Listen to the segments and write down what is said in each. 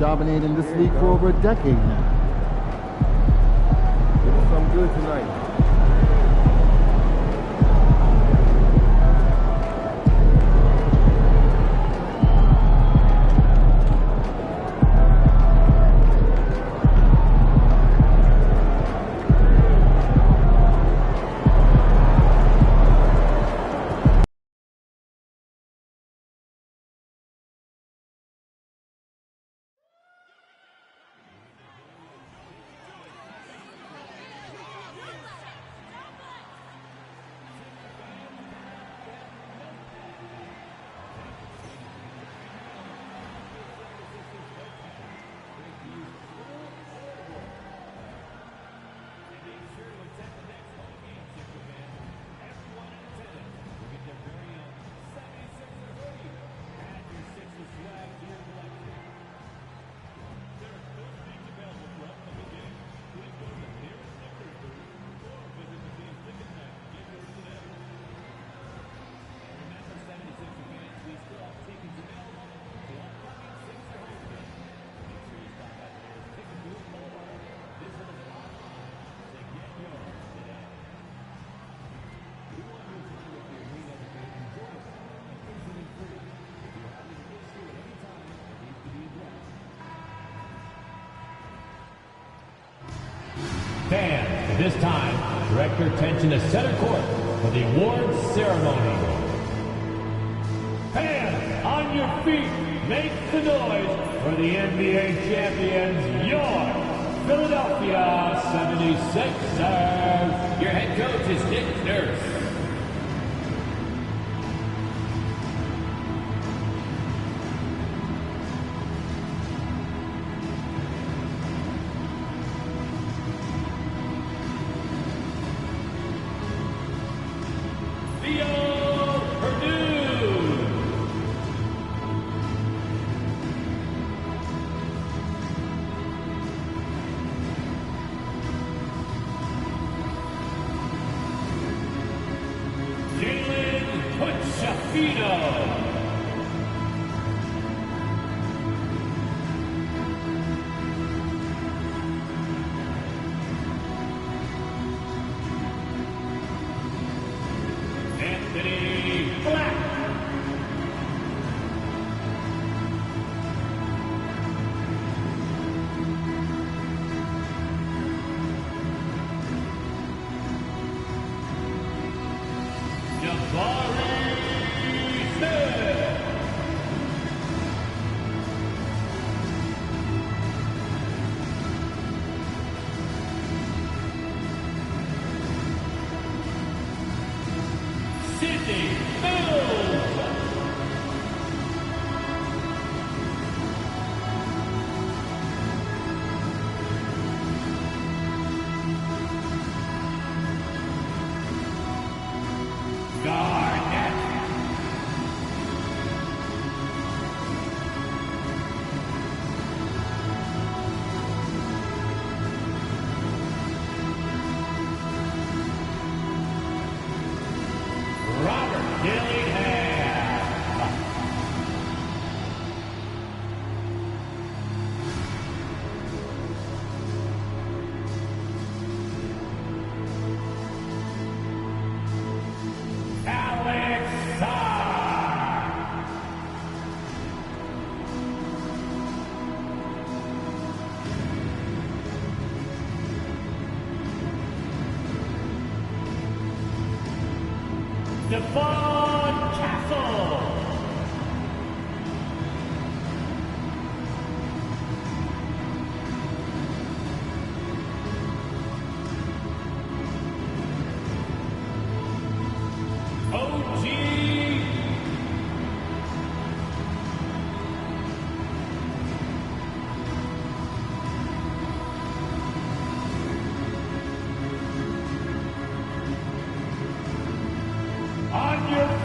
dominating this league for over a decade now. Doing something good tonight. Fans, at this time, direct your attention to center court for the awards ceremony. Fans, on your feet, make the noise for the NBA champions, your Philadelphia 76ers. Your head coach is Nick Nurse.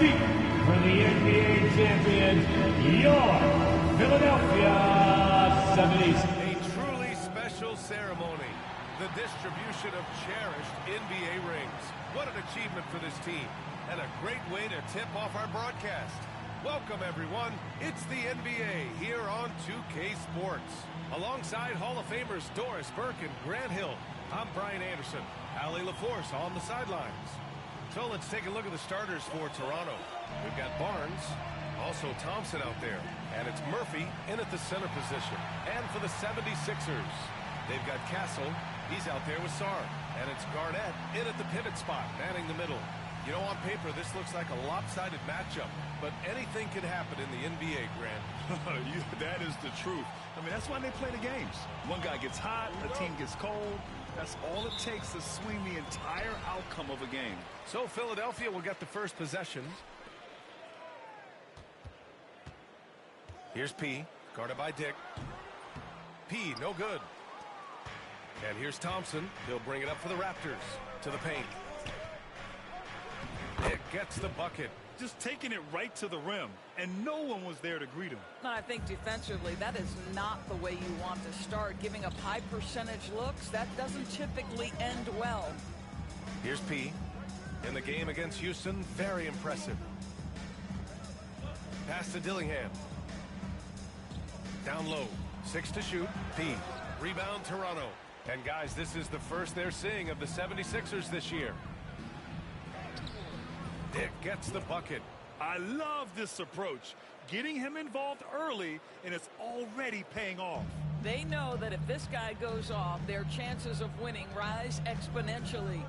For the NBA champions, your Philadelphia 76ers. A truly special ceremony. The distribution of cherished NBA rings. What an achievement for this team. And a great way to tip off our broadcast. Welcome, everyone. It's the NBA here on 2K Sports. Alongside Hall of Famers Doris Burke and Grant Hill, I'm Brian Anderson. Allie LaForce on the sidelines. So let's take a look at the starters for Toronto. We've got Barnes, also Thompson out there, and it's Murphy in at the center position. And for the 76ers, they've got Castle. He's out there with Sarr. And it's Garnett in at the pivot spot, manning the middle. You know, on paper, this looks like a lopsided matchup, but anything could happen in the NBA, Grant. That is the truth. I mean, that's why they play the games. One guy gets hot, a team gets cold. That's all it takes to swing the entire outcome of a game. So Philadelphia will get the first possession. Here's P, guarded by Dick. P, no good. And here's Thompson. He'll bring it up for the Raptors. To the paint. Dick gets the bucket. Just taking it right to the rim, and no one was there to greet him. I think defensively, that is not the way you want to start. Giving up high percentage looks, that doesn't typically end well. Here's P. In the game against Houston, very impressive. Pass to Dillingham. Down low. 6 to shoot. P. Rebound Toronto. And guys, this is the first they're seeing of the 76ers this year. Dick gets the bucket. I love this approach. Getting him involved early, and it's already paying off. They know that if this guy goes off, their chances of winning rise exponentially.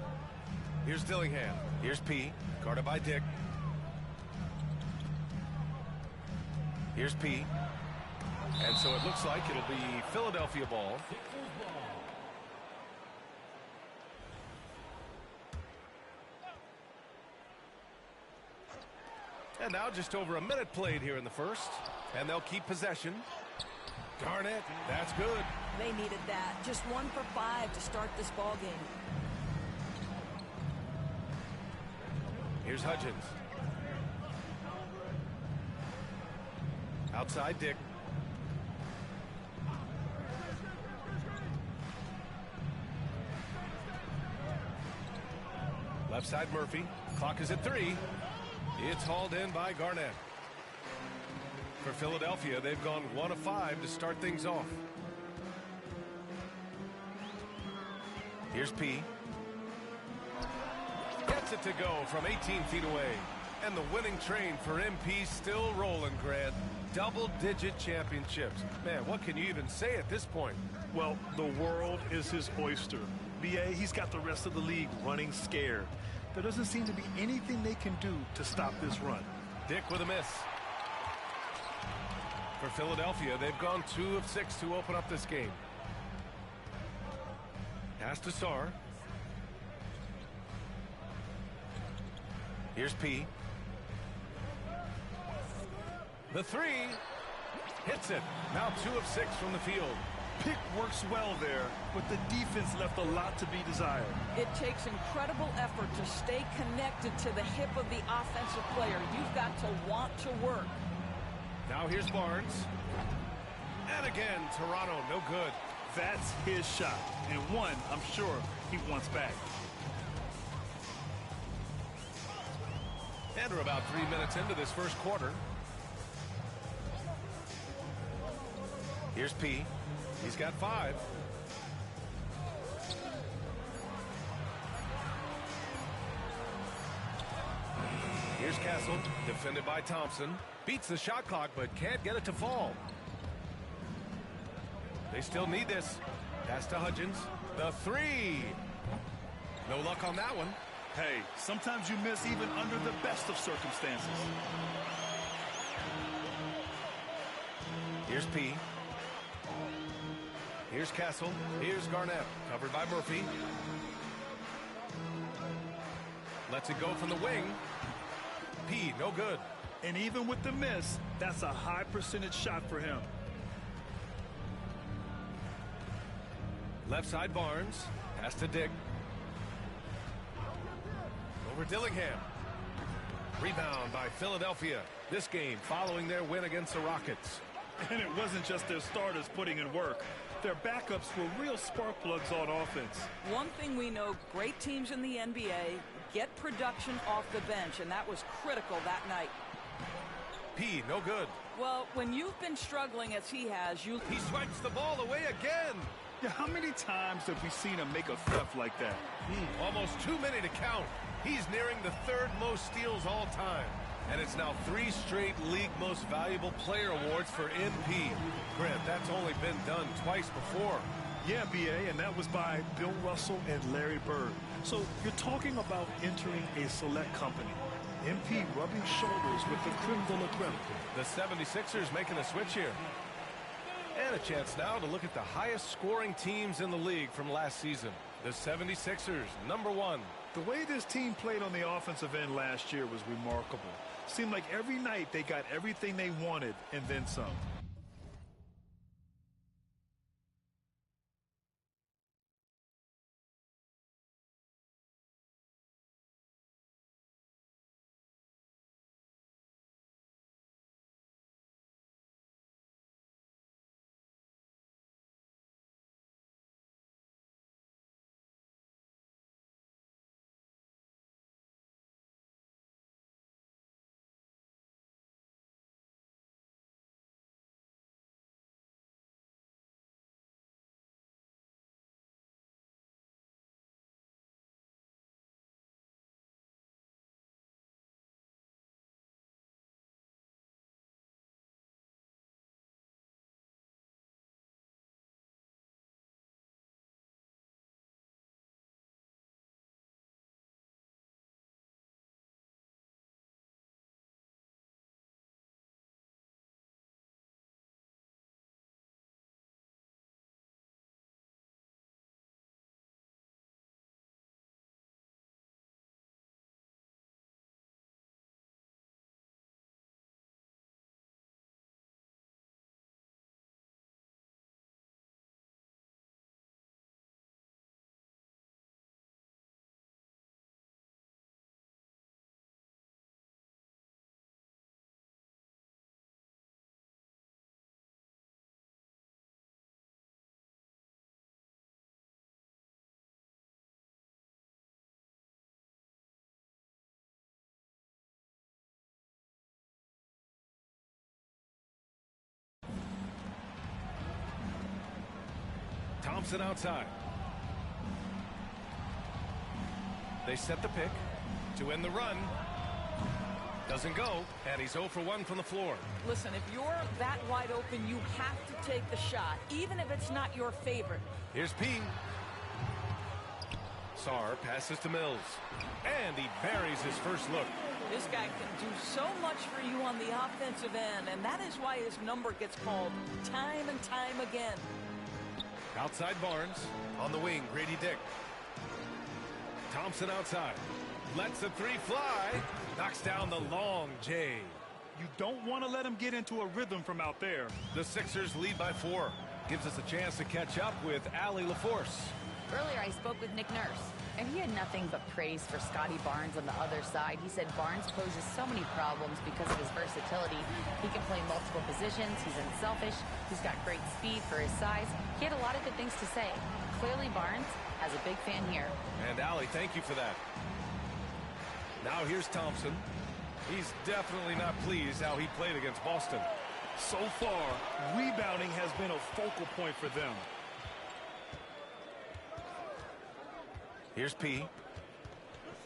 Here's Dillingham. Here's P. Guarded by Dick. Here's P. And so it looks like it'll be Philadelphia ball. And now just over a minute played here in the first. And they'll keep possession. Garnett, that's good. They needed that. Just 1 for 5 to start this ball game. Here's Hudgens. Outside Dick. Left side Murphy. Clock is at 3. It's hauled in by Garnett. For Philadelphia, they've gone 1 of 5 to start things off. Here's P. Gets it to go from 18 feet away. And the winning train for MP still rolling, Grant. Double-digit championships. Man, what can you even say at this point? Well, the world is his oyster. BA, he's got the rest of the league running scared. There doesn't seem to be anything they can do to stop this run. Dick with a miss. For Philadelphia, they've gone 2 of 6 to open up this game. Pass to Sarr. Here's P. The 3. Hits it. Now 2 of 6 from the field. Pick works well there, but the defense left a lot to be desired. It takes incredible effort to stay connected to the hip of the offensive player. You've got to want to work. Now here's Barnes. And again, Toronto, no good. That's his shot, and one I'm sure he wants back. And we're about 3 minutes into this first quarter. Here's P. He's got 5. Here's Castle, defended by Thompson. Beats the shot clock, but can't get it to fall. They still need this. Pass to Hudgens. The 3. No luck on that one. Hey, sometimes you miss even under the best of circumstances. Here's P. Here's Castle. Here's Garnett. Covered by Murphy. Lets it go from the wing. P, no good. And even with the miss, that's a high percentage shot for him. Left side Barnes. Pass to Dick. Over Dillingham. Rebound by Philadelphia. This game following their win against the Rockets. And it wasn't just their starters putting in work. Their backups were real spark plugs on offense. One thing we know, great teams in the NBA get production off the bench, and that was critical that night. P, no good. Well, when you've been struggling as he has, He swipes the ball away again. Yeah, how many times have we seen him make a theft like that? Almost too many to count. He's nearing the third most steals all time. And it's now 3 straight league most valuable player awards for MP. Grant, that's only been done twice before. Yeah, B.A., and that was by Bill Russell and Larry Bird. So you're talking about entering a select company. MP rubbing shoulders with the creme de la creme. The 76ers making a switch here. And a chance now to look at the highest scoring teams in the league from last season. The 76ers, #1. The way this team played on the offensive end last year was remarkable. Seemed like every night they got everything they wanted and then some. Thompson outside. They set the pick to end the run. Doesn't go, and he's 0 for 1 from the floor. listen, if you're that wide open, you have to take the shot, even if it's not your favorite. Here's P. Sarr passes to Mills, and he buries his first look. This guy can do so much for you on the offensive end, and that is why his number gets called time and time again. Outside Barnes. On the wing, Grady Dick. Thompson outside. Lets the 3 fly. Knocks down the long J. You don't want to let him get into a rhythm from out there. The Sixers lead by 4. Gives us a chance to catch up with Allie LaForce. Earlier, I spoke with Nick Nurse, and he had nothing but praise for Scotty Barnes on the other side. He said Barnes poses so many problems because of his versatility. He can play multiple positions. He's unselfish. He's got great speed for his size. He had a lot of good things to say. Clearly, Barnes has a big fan here. And Allie, thank you for that. Now here's Thompson. He's definitely not pleased how he played against Boston. So far, rebounding has been a focal point for them. Here's P.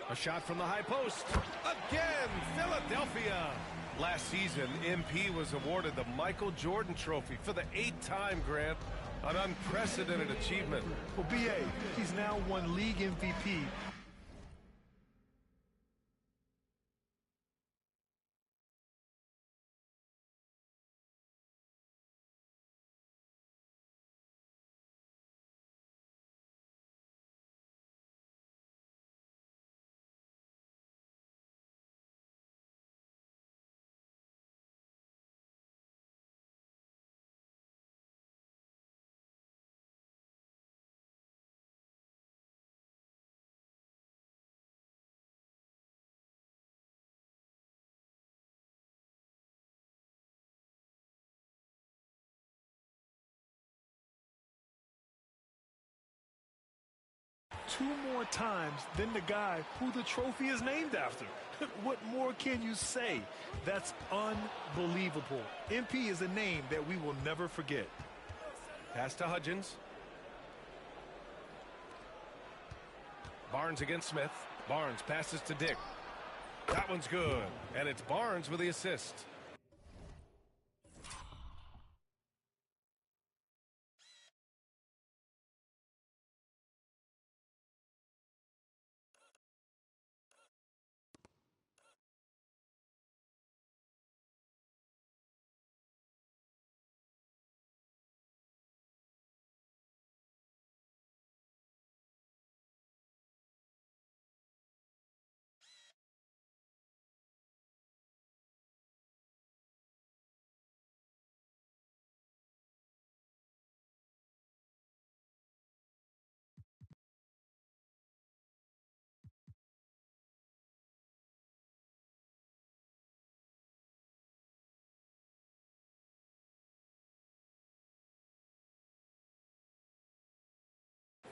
A shot from the high post. Again, Philadelphia. Last season, MP was awarded the Michael Jordan Trophy for the 8th time, Grant. An unprecedented achievement. Well, B.A., he's now won league MVP. Two more times than the guy who the trophy is named after. What more can you say? That's unbelievable. MP is a name that we will never forget. Pass to Hudgens. Barnes against Smith. Barnes passes to Dick. That one's good. And it's Barnes with the assist.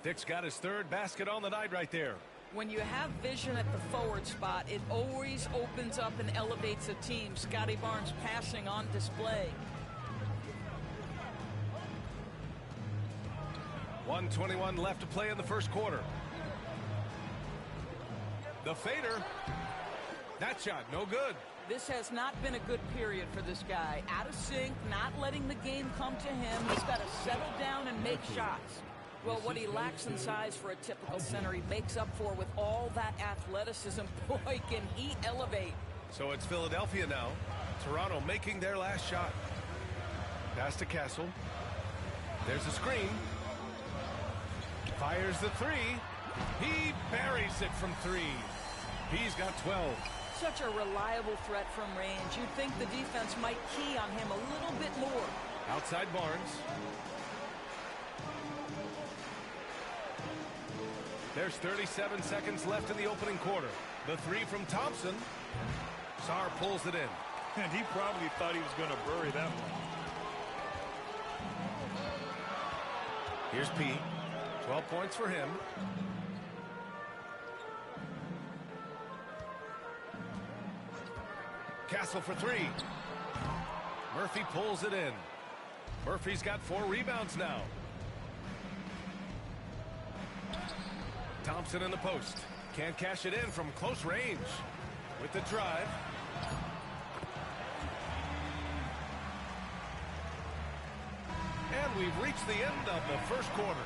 Dick's got his third basket on the night right there. When you have vision at the forward spot, it always opens up and elevates a team. Scotty Barnes passing on display. 1:21 left to play in the first quarter. The fader. That shot, no good. This has not been a good period for this guy. Out of sync, not letting the game come to him. He's got to settle down and make shots. Well, what he lacks in size for a typical center, he makes up for with all that athleticism. Boy, can he elevate. So it's Philadelphia now. Toronto making their last shot. Pass to Castle. There's a screen. Fires the three. He buries it from three. He's got 12. Such a reliable threat from range. You'd think the defense might key on him a little bit more. Outside Barnes. There's 37 seconds left in the opening quarter. The three from Thompson. Sarr pulls it in. And he probably thought he was going to bury that one. Here's P. 12 points for him. Castle for three. Murphy pulls it in. Murphy's got 4 rebounds now. Thompson in the post. Can't cash it in from close range. With the drive. And we've reached the end of the first quarter.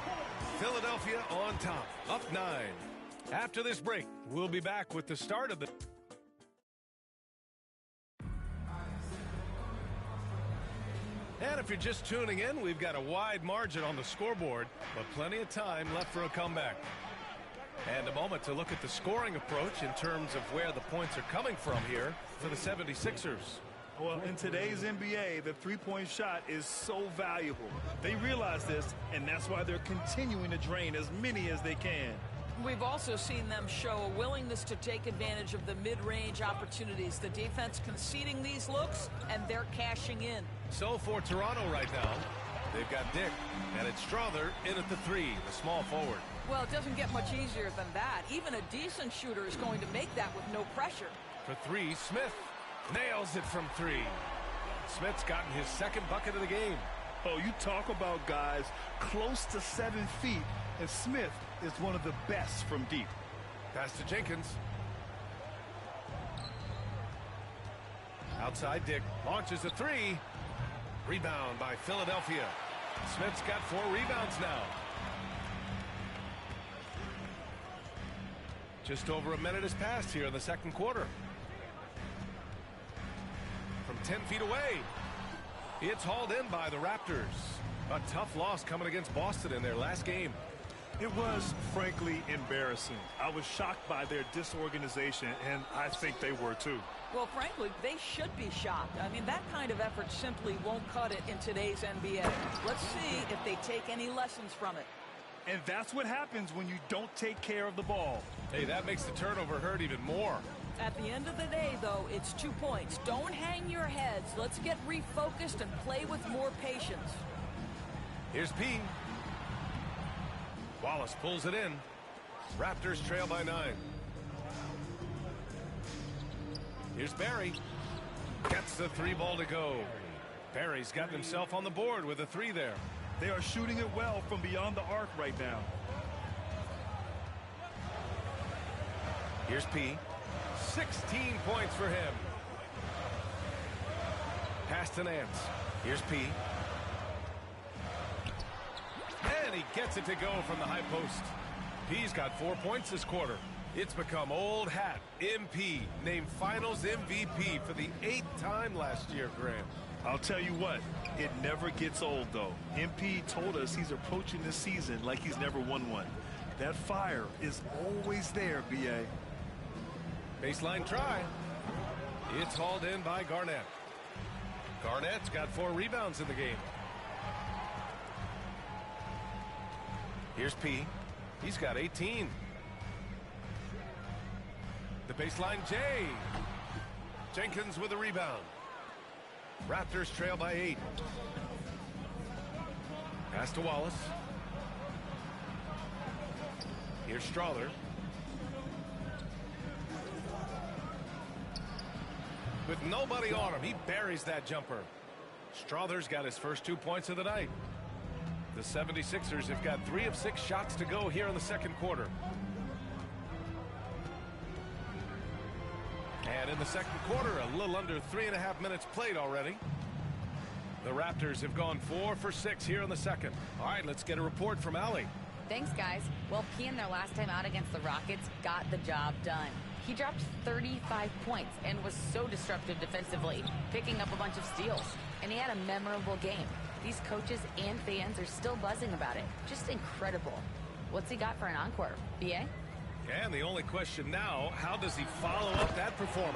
Philadelphia on top, up 9. After this break, we'll be back with the start of the... And if you're just tuning in, we've got a wide margin on the scoreboard, but plenty of time left for a comeback. And a moment to look at the scoring approach in terms of where the points are coming from here for the 76ers. Well, in today's NBA, the three-point shot is so valuable. They realize this, and that's why they're continuing to drain as many as they can. We've also seen them show a willingness to take advantage of the mid-range opportunities. The defense conceding these looks, and they're cashing in. So for Toronto right now, they've got Dick, and it's Strother in at the three, the small forward. Well, it doesn't get much easier than that. Even a decent shooter is going to make that with no pressure. For three, Smith nails it from three. Smith's gotten his second bucket of the game. Oh, you talk about guys close to 7 feet, and Smith is one of the best from deep. Pass to Jenkins. Outside Dick launches a three. Rebound by Philadelphia. Smith's got 4 rebounds now. Just over a minute has passed here in the second quarter. From 10 feet away, it's hauled in by the Raptors. A tough loss coming against Boston in their last game. It was, frankly, embarrassing. I was shocked by their disorganization, and I think they were too. Well, frankly, they should be shocked. I mean, that kind of effort simply won't cut it in today's NBA. Let's see if they take any lessons from it. And that's what happens when you don't take care of the ball. Hey, that makes the turnover hurt even more. At the end of the day, though, it's 2 points. Don't hang your heads. Let's get refocused and play with more patience. Here's P. Wallace pulls it in. Raptors trail by 9. Here's Barry. Gets the 3 ball to go. Barry's gotten himself on the board with a 3 there. They are shooting it well from beyond the arc right now. Here's P. 16 points for him. Pass to Nance. Here's P. And he gets it to go from the high post. P's got 4 points this quarter. It's become old hat. MP named Finals MVP for the 8th time last year, Grant. I'll tell you what, it never gets old, though. MP told us he's approaching this season like he's never won one. That fire is always there, B.A. Baseline try. It's hauled in by Garnett. Garnett's got 4 rebounds in the game. Here's P. He's got 18. The baseline J. Jenkins with a rebound. Raptors trail by 8. Pass to Wallace. Here's Strawther. With nobody on him, he buries that jumper. Strawther's got his first 2 points of the night. The 76ers have got 3 of 6 shots to go here in the second quarter. And in the second quarter, a little under 3.5 minutes played already. The Raptors have gone 4 for 6 here in the second. All right, let's get a report from Allie. Thanks, guys. Well, P in their last time out against the Rockets got the job done. He dropped 35 points and was so disruptive defensively, picking up a bunch of steals. And he had a memorable game. These coaches and fans are still buzzing about it. Just incredible. What's he got for an encore, B.A.? And the only question now, how does he follow up that performance?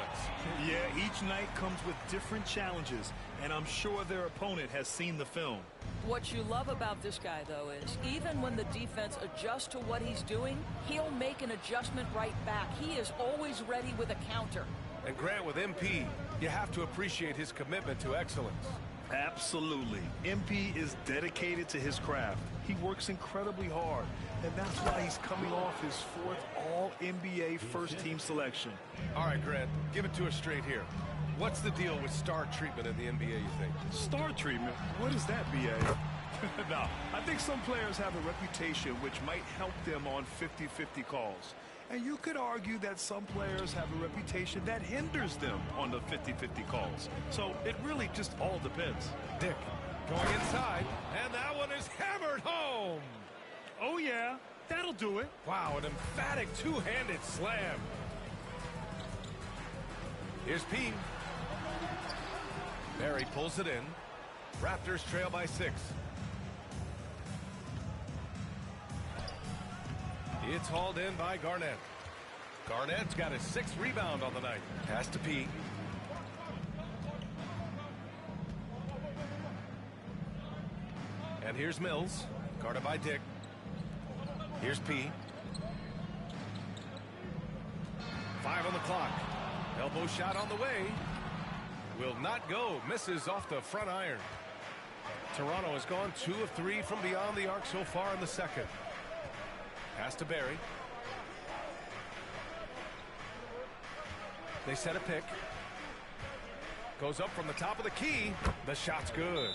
Yeah, each night comes with different challenges, and I'm sure their opponent has seen the film. What you love about this guy, though, is even when the defense adjusts to what he's doing, he'll make an adjustment right back. He is always ready with a counter. And Grant, with MP, you have to appreciate his commitment to excellence. Absolutely. MP is dedicated to his craft. He works incredibly hard, and that's why he's coming off his 4th All-NBA first-team selection. All right, Grant, give it to us straight here. What's the deal with star treatment in the NBA, you think? Star treatment? What is that, B.A.? No, I think some players have a reputation which might help them on 50-50 calls. And you could argue that some players have a reputation that hinders them on the 50-50 calls. So it really just all depends. Dick going inside, and that one is hammered home. Oh, yeah, that'll do it. Wow, an emphatic two-handed slam. Here's P. Barry pulls it in. Raptors trail by 6. It's hauled in by Garnett. Garnett's got his 6th rebound on the night. Pass to P. And here's Mills, guarded by Dick. Here's P. 5 on the clock. Elbow shot on the way. Will not go. Misses off the front iron. Toronto has gone 2 of 3 from beyond the arc so far in the second. Pass to Barry. They set a pick. Goes up from the top of the key. The shot's good.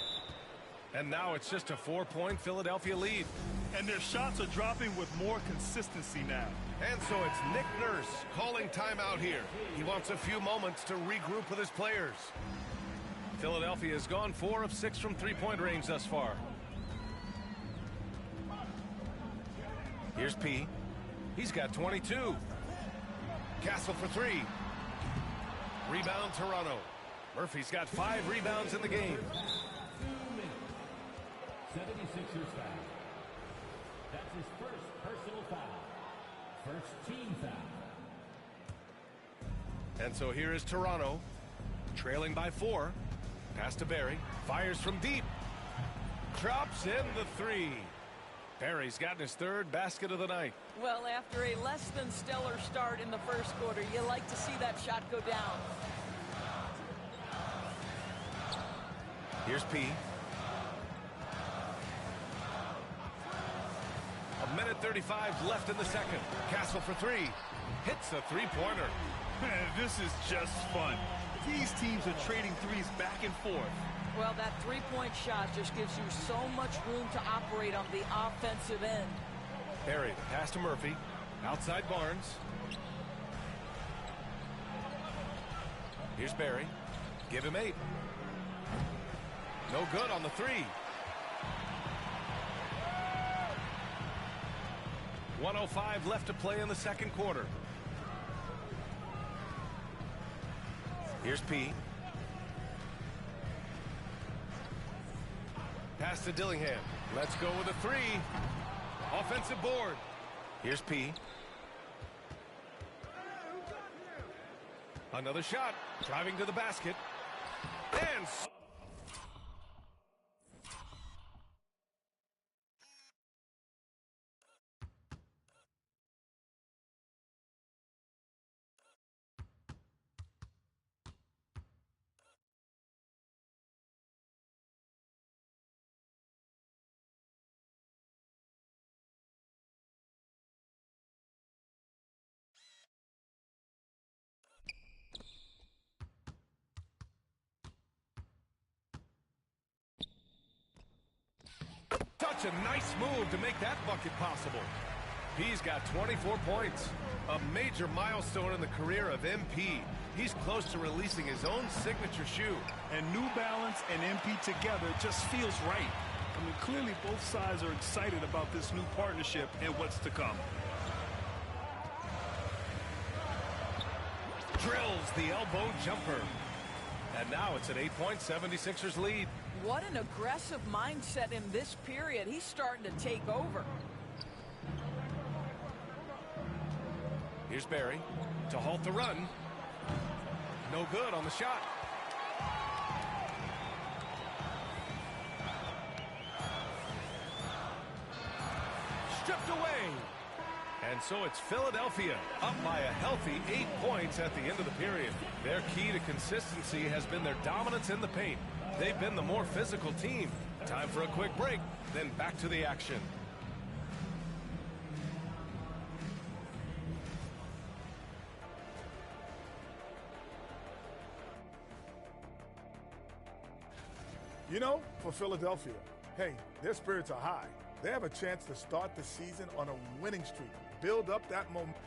And now it's just a 4-point Philadelphia lead. And their shots are dropping with more consistency now. And so it's Nick Nurse calling timeout here. He wants a few moments to regroup with his players. Philadelphia has gone 4 of 6 from 3-point range thus far. Here's P. He's got 22. Castle for 3. Rebound Toronto. Murphy's got 5 rebounds in the game. 76ers foul. That's his first personal foul. First team foul. And so here is Toronto, trailing by 4. Pass to Barry. Fires from deep. Drops in the 3. Barry's gotten his 3rd basket of the night. Well, after a less than stellar start in the first quarter, you like to see that shot go down. Here's P. A minute 35 left in the second. Castle for 3. Hits a 3-pointer. This is just fun. These teams are trading threes back and forth. Well, that three-point shot just gives you so much room to operate on the offensive end. Barry, pass to Murphy. Outside Barnes. Here's Barry. Give him 8. No good on the 3. 1:05 left to play in the second quarter. Here's P. Pass to Dillingham. Let's go with a 3. Offensive board. Here's P. Another shot. Driving to the basket. And... Such a nice move to make that bucket possible. P's got 24 points. A major milestone in the career of MP. He's close to releasing his own signature shoe. And New Balance and MP together just feels right. I mean, clearly both sides are excited about this new partnership and what's to come. Drills the elbow jumper. And now it's an 8-point 76ers lead. What an aggressive mindset in this period. He's starting to take over. Here's Barry to halt the run. No good on the shot. Stripped away. And so it's Philadelphia up by a healthy 8 points at the end of the period. Their key to consistency has been their dominance in the paint. They've been the more physical team. Time for a quick break, then back to the action. You know, for Philadelphia, hey, their spirits are high. They have a chance to start the season on a winning streak, build up that momentum.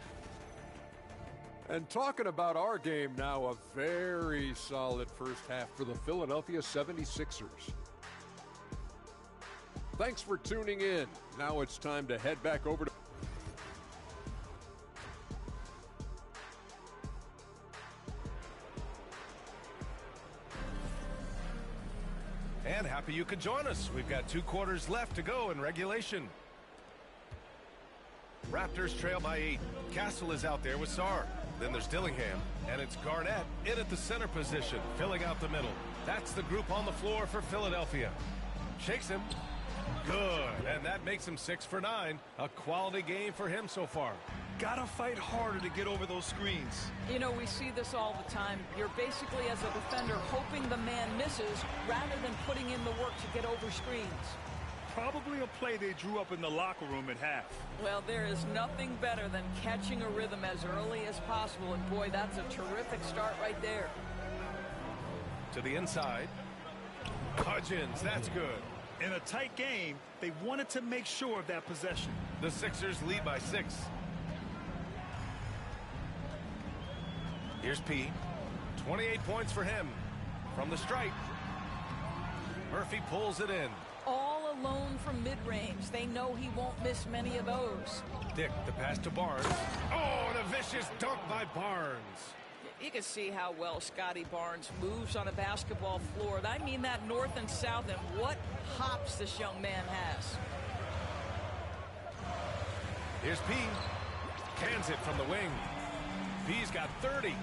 And talking about our game now, a very solid first half for the Philadelphia 76ers. Thanks for tuning in. Now it's time to head back over to... And happy you could join us. We've got 2 quarters left to go in regulation. Raptors trail by 8. Castle is out there with Sarr. Then there's Dillingham, and it's Garnett in at the center position, filling out the middle. That's the group on the floor for Philadelphia. Shakes him. Good, and that makes him 6 for 9. A quality game for him so far. Gotta fight harder to get over those screens. You know, we see this all the time. You're basically, as a defender, hoping the man misses rather than putting in the work to get over screens. Probably a play they drew up in the locker room at half. Well, there is nothing better than catching a rhythm as early as possible, and boy, that's a terrific start right there. To the inside. Hudgens, that's good. In a tight game, they wanted to make sure of that possession. The Sixers lead by 6. Here's P. 28 points for him. From the stripe. Murphy pulls it in. All alone from mid-range. They know he won't miss many of those. Dick, the pass to Barnes. Oh, and a vicious dunk by Barnes. You can see how well Scotty Barnes moves on a basketball floor. I mean that north and south, and what hops this young man has. Here's P. Cans it from the wing. P's got 30.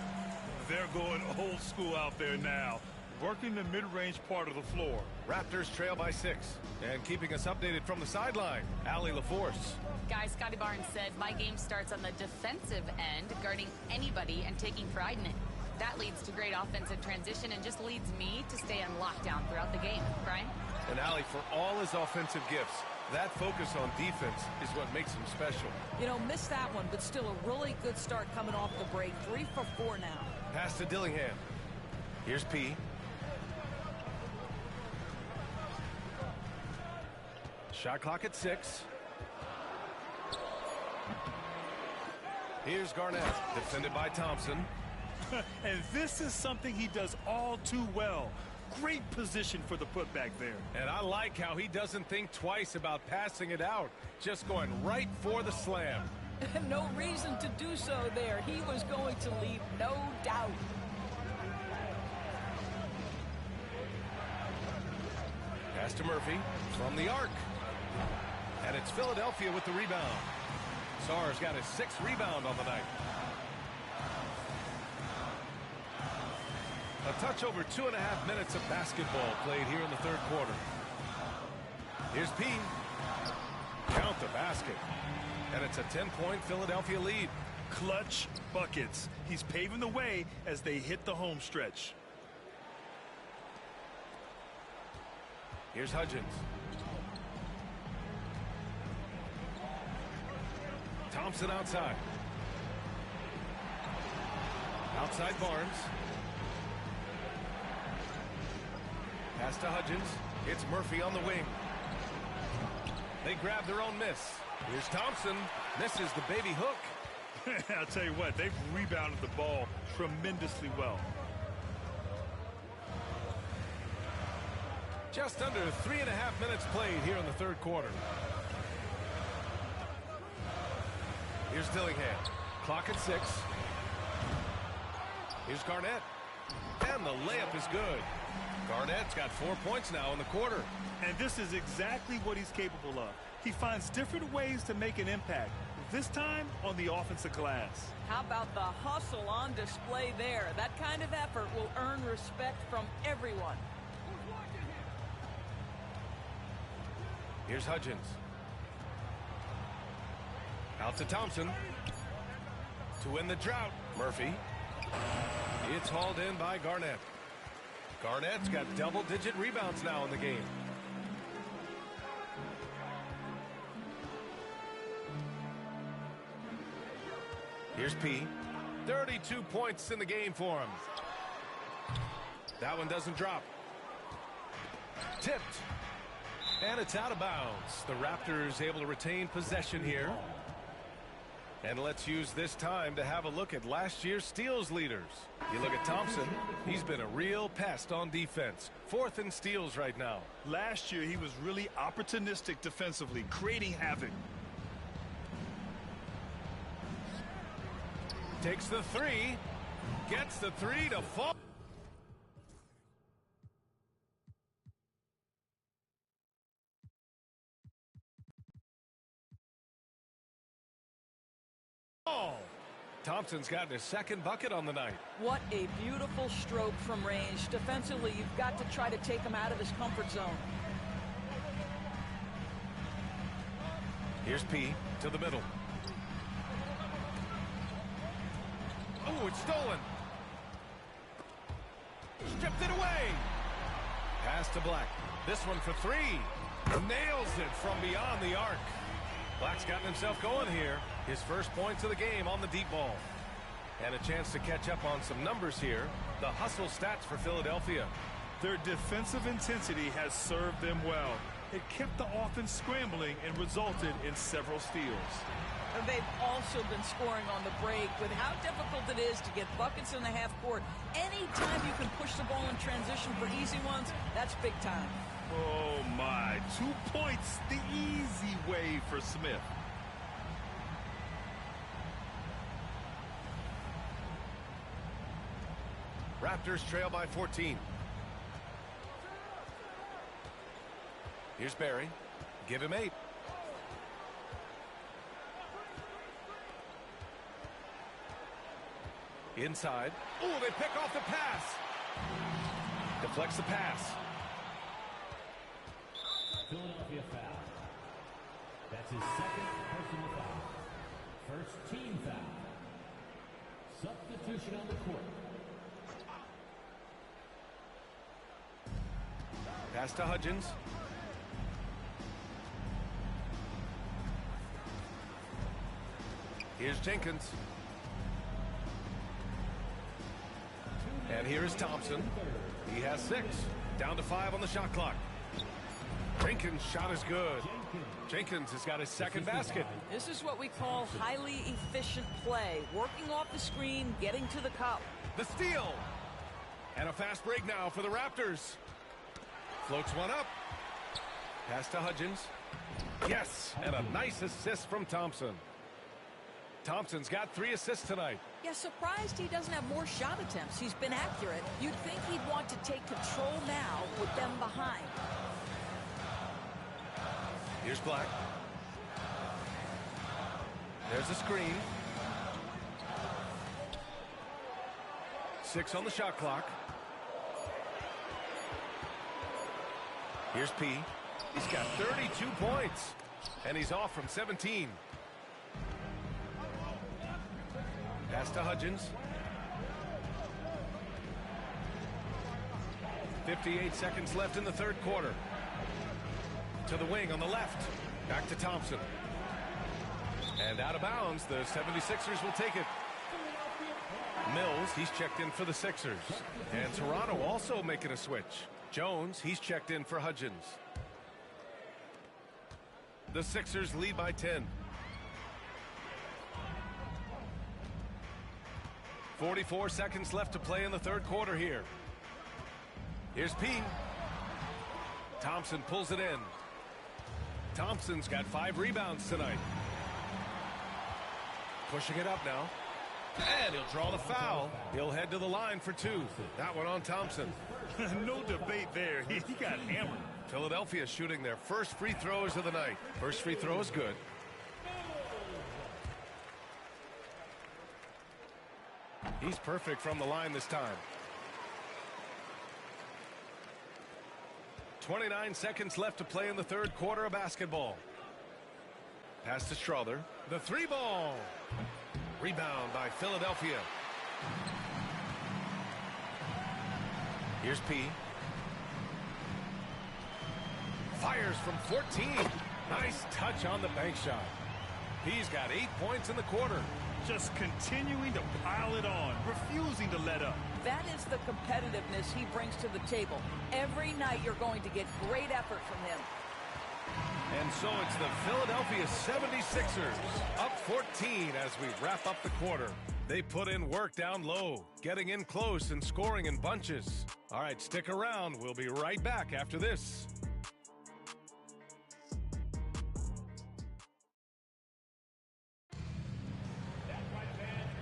They're going old school out there now, working the mid-range part of the floor. Raptors trail by 6. And keeping us updated from the sideline, Allie LaForce. Guys, Scotty Barnes said, my game starts on the defensive end, guarding anybody and taking pride in it. That leads to great offensive transition and just leads me to stay on lockdown throughout the game. Brian? And Allie, for all his offensive gifts, That focus on defense is what makes him special. You know, missed that one, but still a really good start coming off the break. 3 for 4 now. Pass to Dillingham. Here's P. Shot clock at 6. Here's Garnett, defended by Thompson. And this is something he does all too well. Great position for the putback there. And I like how he doesn't think twice about passing it out. Just going right for the slam. No reason to do so there. He was going to leave no doubt. Pass to Murphy from the arc. And it's Philadelphia with the rebound. Sarr's got his 6th rebound on the night. A touch over 2.5 minutes of basketball played here in the 3rd quarter. Here's P. Count the basket. And it's a 10-point Philadelphia lead. Clutch buckets. He's paving the way as they hit the home stretch. Here's Hudgens. Thompson outside. Outside Barnes. Pass to Hudgens. It's Murphy on the wing. They grab their own miss. Here's Thompson. Misses the baby hook. I'll tell you what, they've rebounded the ball tremendously well. Just under 3.5 minutes played here in the 3rd quarter. Here's Dillingham. Clock at 6. Here's Garnett. And the layup is good. Garnett's got 4 points now in the quarter. And this is exactly what he's capable of. He finds different ways to make an impact. This time on the offensive glass. How about the hustle on display there? That kind of effort will earn respect from everyone. Here's Hudgens. Out to Thompson. To win the drought, Murphy. It's hauled in by Garnett. Garnett's got double-digit rebounds now in the game. Here's P. 32 points in the game for him. That one doesn't drop. Tipped. And it's out of bounds. The Raptors able to retain possession here. And let's use this time to have a look at last year's steals leaders. You look at Thompson. He's been a real pest on defense. 4th in steals right now. Last year, he was really opportunistic defensively, creating havoc. Takes the 3. Gets the 3 to fall. Thompson's gotten his 2nd bucket on the night. What a beautiful stroke from range. Defensively, you've got to try to take him out of his comfort zone. Here's P to the middle. Oh, it's stolen. Stripped it away. Pass to Black. This one for 3. Nails it from beyond the arc. Black's gotten himself going here. His first points of the game on the deep ball. And a chance to catch up on some numbers here. The hustle stats for Philadelphia. Their defensive intensity has served them well. It kept the offense scrambling and resulted in several steals. And they've also been scoring on the break. With how difficult it is to get buckets in the half court, anytime you can push the ball in transition for easy ones, that's big time. Oh, my. 2 points the easy way for Smith. Raptors trail by 14. Here's Barry. Give him 8. Inside. Oh, they pick off the pass. Deflects the pass. Philadelphia foul. That's his 2nd personal foul. First team foul. Substitution on the court. Pass to Hudgens. Here's Jenkins. And here is Thompson. He has 6. Down to 5 on the shot clock. Jenkins' shot is good. Jenkins has got his second basket. This is what we call highly efficient play. Working off the screen, getting to the cup. The steal. And a fast break now for the Raptors. Floats one up. Pass to Hudgens. Yes, and a nice assist from Thompson. Thompson's got 3 assists tonight. Yeah, surprised he doesn't have more shot attempts. He's been accurate. You'd think he'd want to take control now with them behind. Here's Black. There's the screen. 6 on the shot clock. Here's P. He's got 32 points. And he's off from 17. Pass to Hudgens. 58 seconds left in the third quarter. To the wing on the left. Back to Thompson. And out of bounds, the 76ers will take it. Mills, he's checked in for the Sixers. And Toronto also making a switch. Jones, he's checked in for Hudgens. The Sixers lead by 10. 44 seconds left to play in the third quarter here. Here's P. Thompson pulls it in. Thompson's got 5 rebounds tonight. Pushing it up now. And he'll draw the foul. He'll head to the line for 2. That one on Thompson. No debate there. He got hammered. Philadelphia shooting their first free throws of the night. First free throw is good. He's perfect from the line this time. 29 seconds left to play in the third quarter of basketball. Pass to Strother. The 3 ball. Rebound by Philadelphia. Here's P. Fires from 14. Nice touch on the bank shot. P's got 8 points in the quarter. Just continuing to pile it on, refusing to let up. That is the competitiveness he brings to the table. Every night you're going to get great effort from him. And so it's the Philadelphia 76ers up 14 as we wrap up the quarter. They put in work down low, getting in close and scoring in bunches. All right, stick around. We'll be right back after this.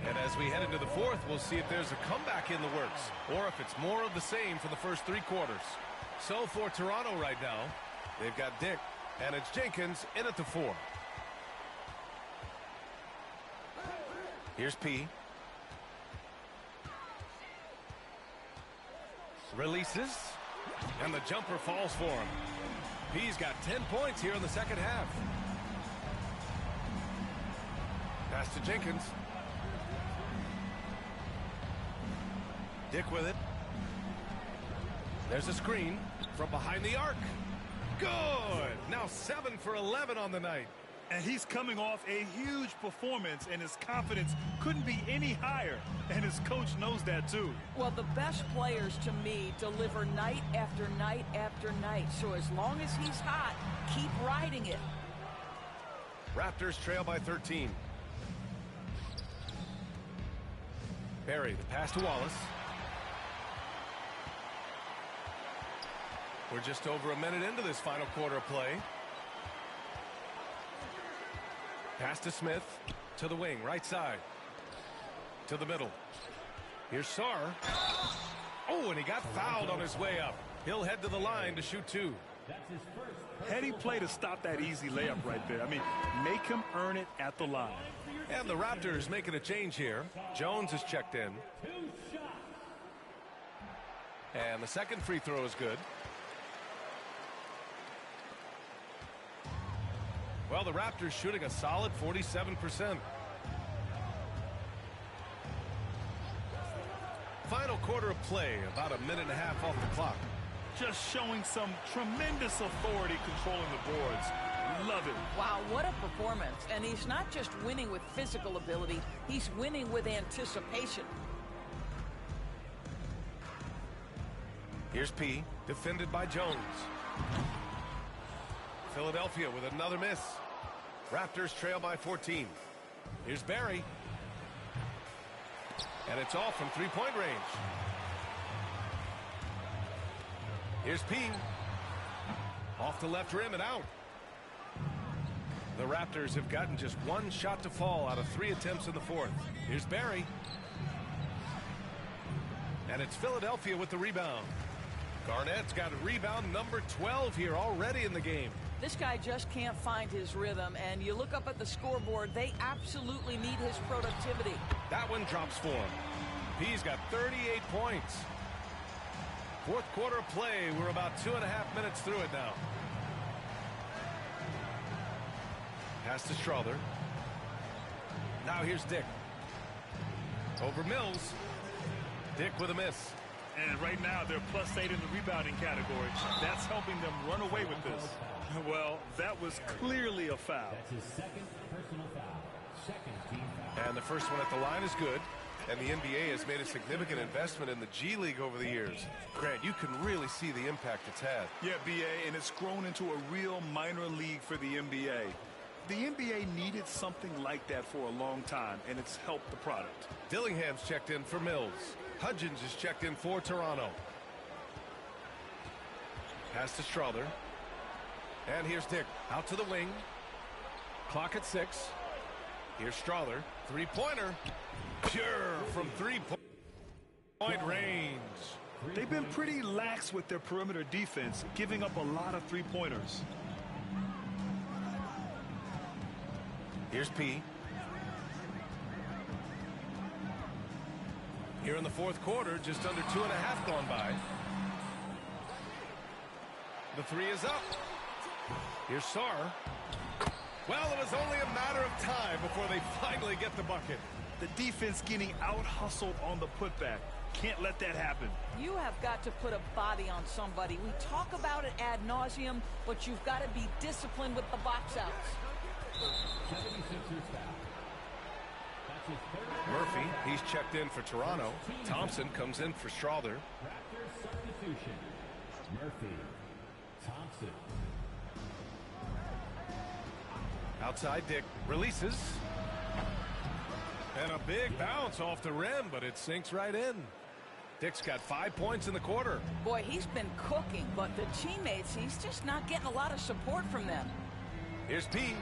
And as we head into the fourth, we'll see if there's a comeback in the works or if it's more of the same for the first 3 quarters. So for Toronto right now, they've got Dick, and it's Jenkins in at the 4. Here's P. Releases, and the jumper falls for him. P's got 10 points here in the second half. Pass to Jenkins. Dick with it. There's a screen from behind the arc. Good. Now 7 for 11 on the night. And he's coming off a huge performance, and his confidence couldn't be any higher. And his coach knows that, too. Well, the best players, to me, deliver night after night after night. So as long as he's hot, keep riding it. Raptors trail by 13. Barry, the pass to Wallace. We're just over a minute into this final quarter of play. Pass to Smith, to the wing, right side. To the middle. Here's Sarr. Oh, and he got fouled on his way up. He'll head to the line to shoot 2. Heady play to stop that easy layup right there. I mean, make him earn it at the line. And the Raptors making a change here. Jones is checked in. And the second free throw is good. Well, the Raptors shooting a solid 47%. Final quarter of play, about a minute and a half off the clock. Just showing some tremendous authority controlling the boards. love it. Wow, what a performance. And he's not just winning with physical ability, he's winning with anticipation. Here's P, defended by Jones. Philadelphia with another miss. Raptors trail by 14. Here's Barry. And it's off from three-point range. Here's P. Off the left rim and out. The Raptors have gotten just one shot to fall out of 3 attempts in the fourth. Here's Barry. And it's Philadelphia with the rebound. Garnett's got rebound number 12 here already in the game. This guy just can't find his rhythm, and you look up at the scoreboard, they absolutely need his productivity. That one drops for him. P's got 38 points. Fourth quarter of play. We're about 2.5 minutes through it now. Pass to Strother. Now here's Dick. Over Mills. Dick with a miss. And right now, they're +8 in the rebounding category. That's helping them run away with this. Well, that was clearly a foul. That's his second personal foul. Second team foul. And the first one at the line is good. And the NBA has made a significant investment in the G League over the years. Grant, you can really see the impact it's had. Yeah, B.A., and it's grown into a real minor league for the NBA. The NBA needed something like that for a long time, and it's helped the product. Dillingham's checked in for Mills. Hudgens is checked in for Toronto. Pass to Strother. And here's Dick. Out to the wing. Clock at 6. Here's Strother. Three-pointer. Pure from three-point range. They've been pretty lax with their perimeter defense, giving up a lot of three-pointers. Here's P. Here in the fourth quarter, just under 2.5 gone by. The three is up. Here's Sarr. Well, it was only a matter of time before they finally get the bucket. The defense getting out-hustled on the putback. Can't let that happen. You have got to put a body on somebody. We talk about it ad nauseum, but you've got to be disciplined with the box outs. 76ers foul. That's his third. Murphy, he's checked in for Toronto. Thompson comes in for Strother. Raptors substitution. Murphy. Thompson. Outside, Dick releases. And a big bounce off the rim, but it sinks right in. Dick's got 5 points in the quarter. Boy, he's been cooking, but the teammates, he's just not getting a lot of support from them. Here's P.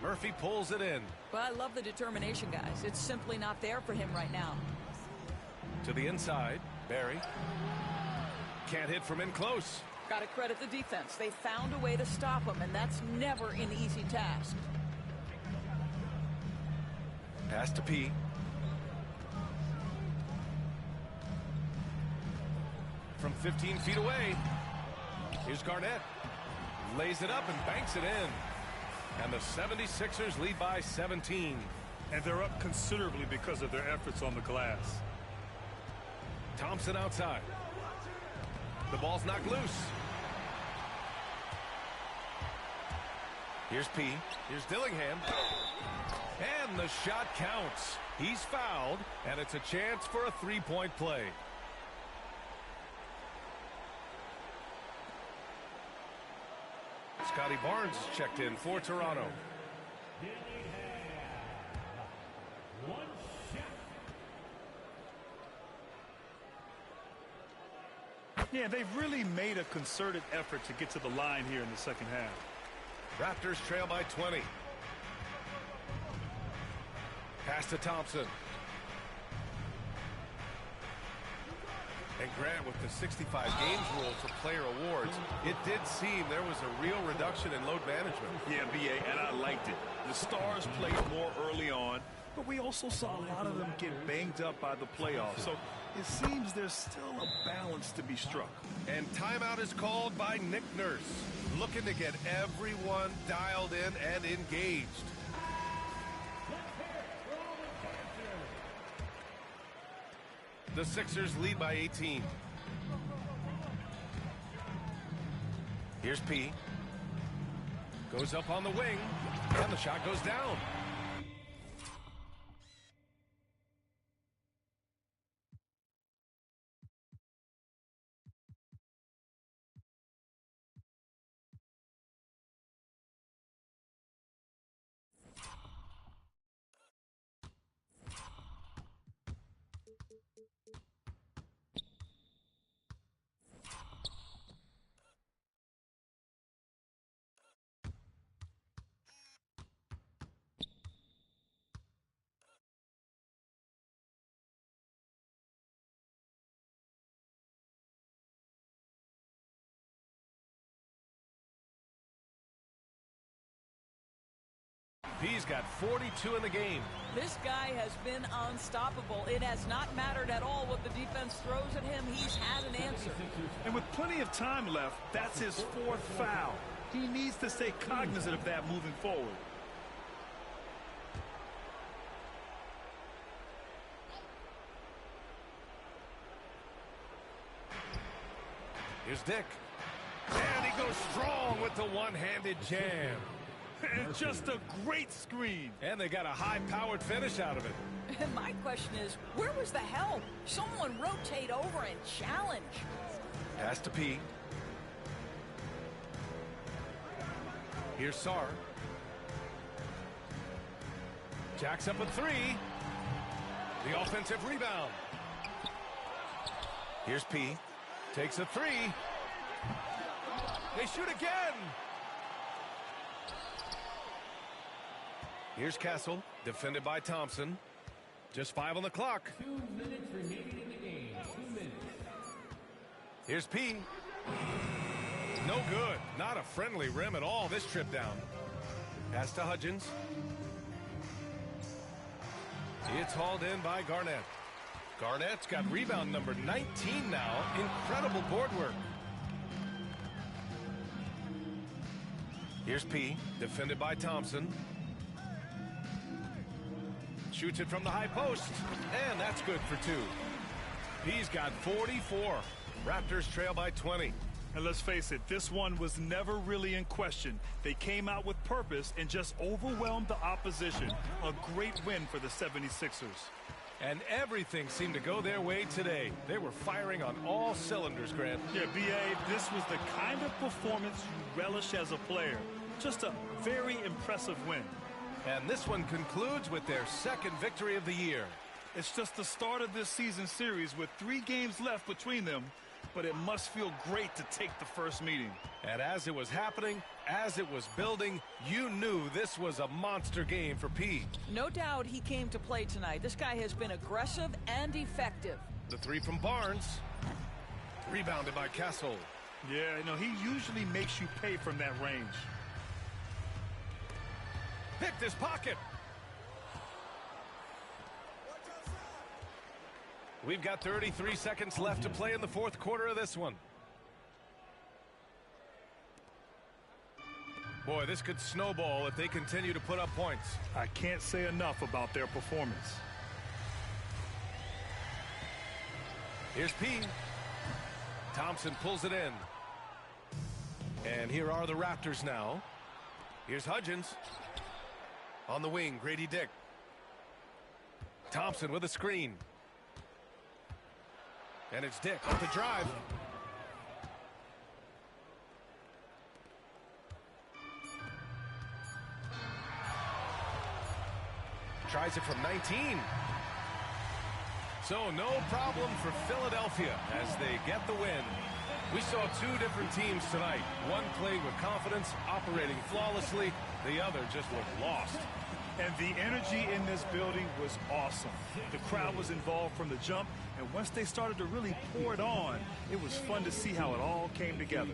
Murphy pulls it in. But I love the determination, guys. It's simply not there for him right now. To the inside, Barry. Can't hit from in close. Got to credit the defense. They found a way to stop him, and that's never an easy task. Pass to P. From 15 feet away. Here's Garnett. Lays it up and banks it in. And the 76ers lead by 17. And they're up considerably because of their efforts on the glass. Thompson outside. The ball's knocked loose. Here's P. Here's Dillingham. And the shot counts. He's fouled, and it's a chance for a three-point play. Scotty Barnes is checked in for Toronto. One shot. Yeah, they've really made a concerted effort to get to the line here in the second half. Raptors trail by 20. Pass to Thompson. And Grant, with the 65 games rule for player awards, it did seem there was a real reduction in load management. Yeah, B.A., and I liked it. The Stars played more early on, but we also saw a lot of them get banged up by the playoffs. So it seems there's still a balance to be struck. And timeout is called by Nick Nurse, looking to get everyone dialed in and engaged. The Sixers lead by 18. Here's P. Goes up on the wing, and the shot goes down. He's got 42 in the game. This guy has been unstoppable. It has not mattered at all what the defense throws at him. He's had an answer. And with plenty of time left, that's his 4th foul. He needs to stay cognizant of that moving forward. Here's Dick. And he goes strong with the one-handed jam. And just a great screen. And they got a high-powered finish out of it. And my question is, where was the help? Someone rotate over and challenge. Pass to P. Here's Sar. Jacks up a 3. The offensive rebound. Here's P. Takes a 3. They shoot again. Here's Castle, defended by Thompson. Just 5 on the clock. 2 minutes remaining in the game. 2 minutes. Here's P. No good. Not a friendly rim at all this trip down. Pass to Hudgens. It's hauled in by Garnett. Garnett's got rebound number 19 now. Incredible board work. Here's P, defended by Thompson. Shoots it from the high post, and that's good for 2. He's got 44. Raptors trail by 20. And let's face it, this one was never really in question. They came out with purpose and just overwhelmed the opposition. A great win for the 76ers. And everything seemed to go their way today. They were firing on all cylinders, Grant. Yeah, B.A., this was the kind of performance you relish as a player. Just a very impressive win. And this one concludes with their 2nd victory of the year. It's just the start of this season series with 3 games left between them, but it must feel great to take the first meeting. And as it was happening, as it was building, you knew this was a monster game for P. No doubt he came to play tonight. This guy has been aggressive and effective. The 3 from Barnes. Rebounded by Castle. Yeah, you know, he usually makes you pay from that range. Picked his pocket. We've got 33 seconds left to play in the 4th quarter of this one. Boy, this could snowball if they continue to put up points. I can't say enough about their performance. Here's P. Thompson pulls it in. And here are the Raptors now. Here's Hudgens. On the wing, Grady Dick. Thompson with a screen. And it's Dick with the drive. Tries it from 19. So no problem for Philadelphia as they get the win. We saw 2 different teams tonight. One played with confidence, operating flawlessly. The other just looked lost. And the energy in this building was awesome. The crowd was involved from the jump, and once they started to really pour it on, it was fun to see how it all came together.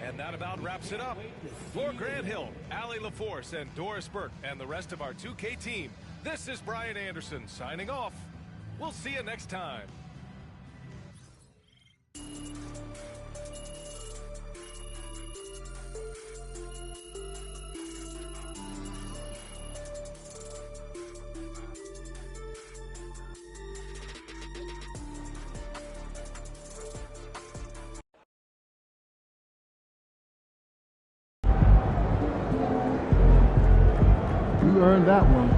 And that about wraps it up. For Grant Hill, Allie LaForce, and Doris Burke, and the rest of our 2K team, this is Brian Anderson signing off. We'll see you next time. You earned that one.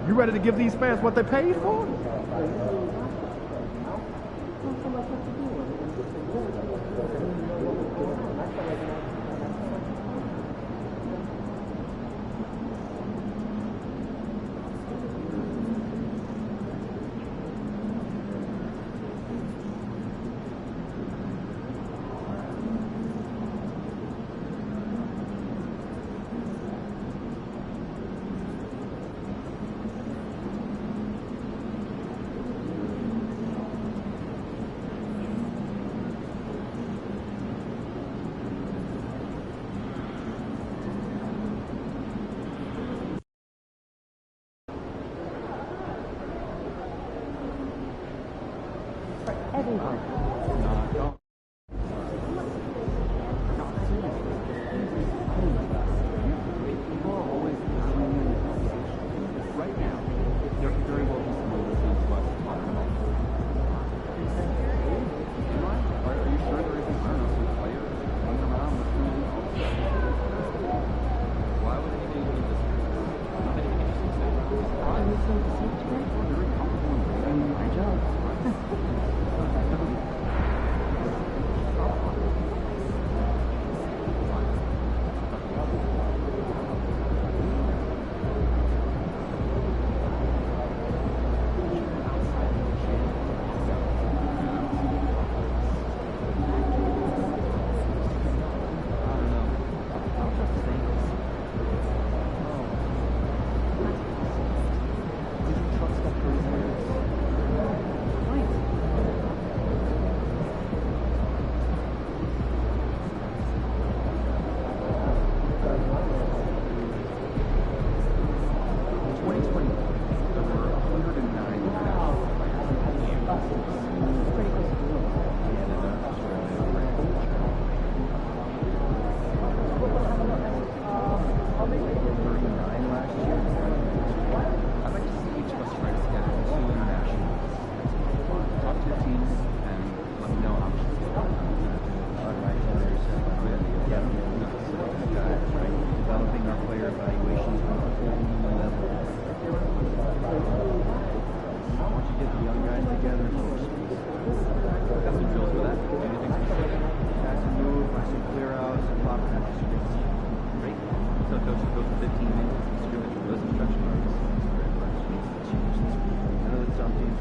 You ready to give these fans what they paid for? Everyone. People are always right now. There could very well be some listening to us talking about. Are you sure there isn't some players running around listening to all this stuff? Why would anybody do this? Not anything interesting to say. I listen to such people. They're very comfortable in reading my jokes.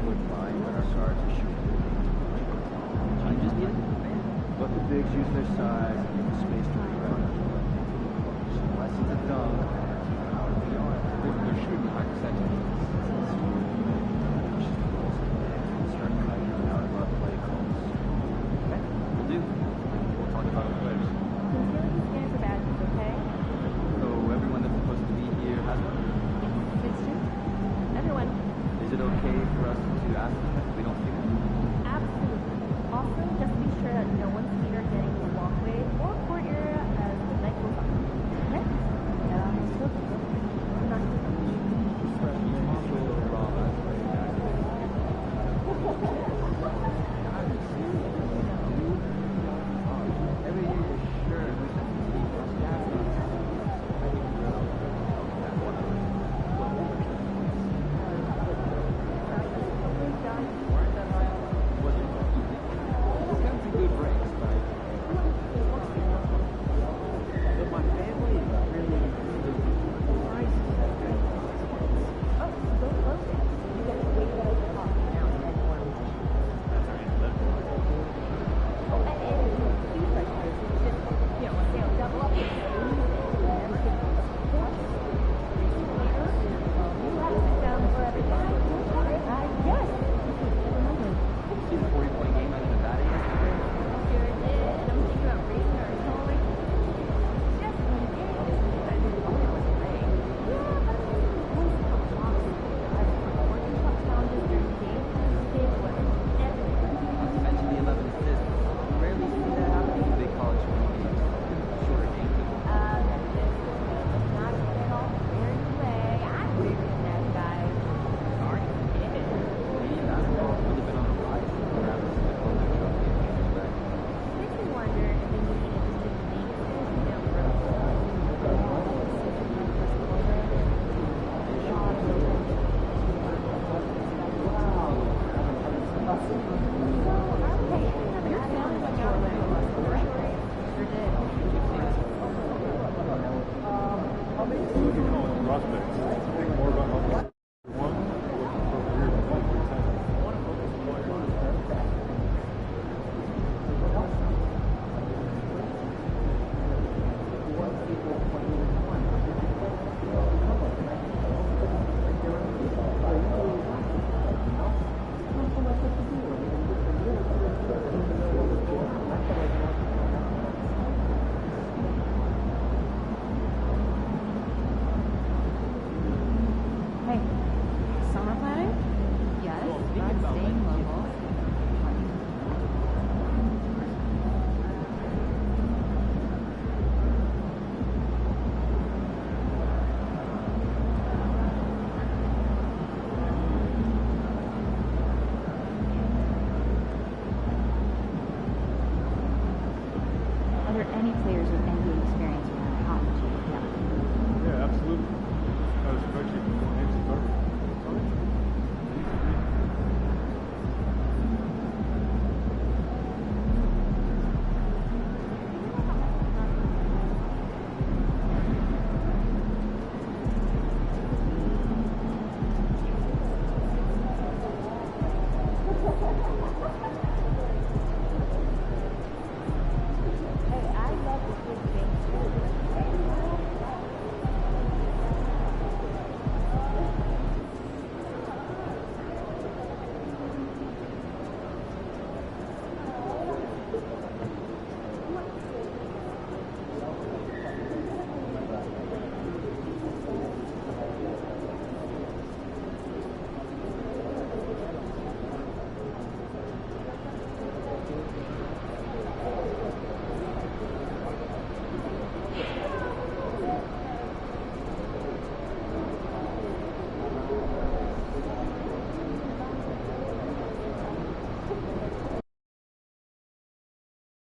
we're fine when our guards are shooting. Changes needed? But the bigs use their size and give the space to be around. Lessons of dunk. They're shooting high percentage. Start cutting out of our play calls. Okay, we'll do. We'll talk about our players. Scared for badges, okay? So everyone that's supposed to be here has one? It's true. Everyone. Is it okay for us to ask them if we don't see them? Absolutely. Also, just be sure that no one's feet are getting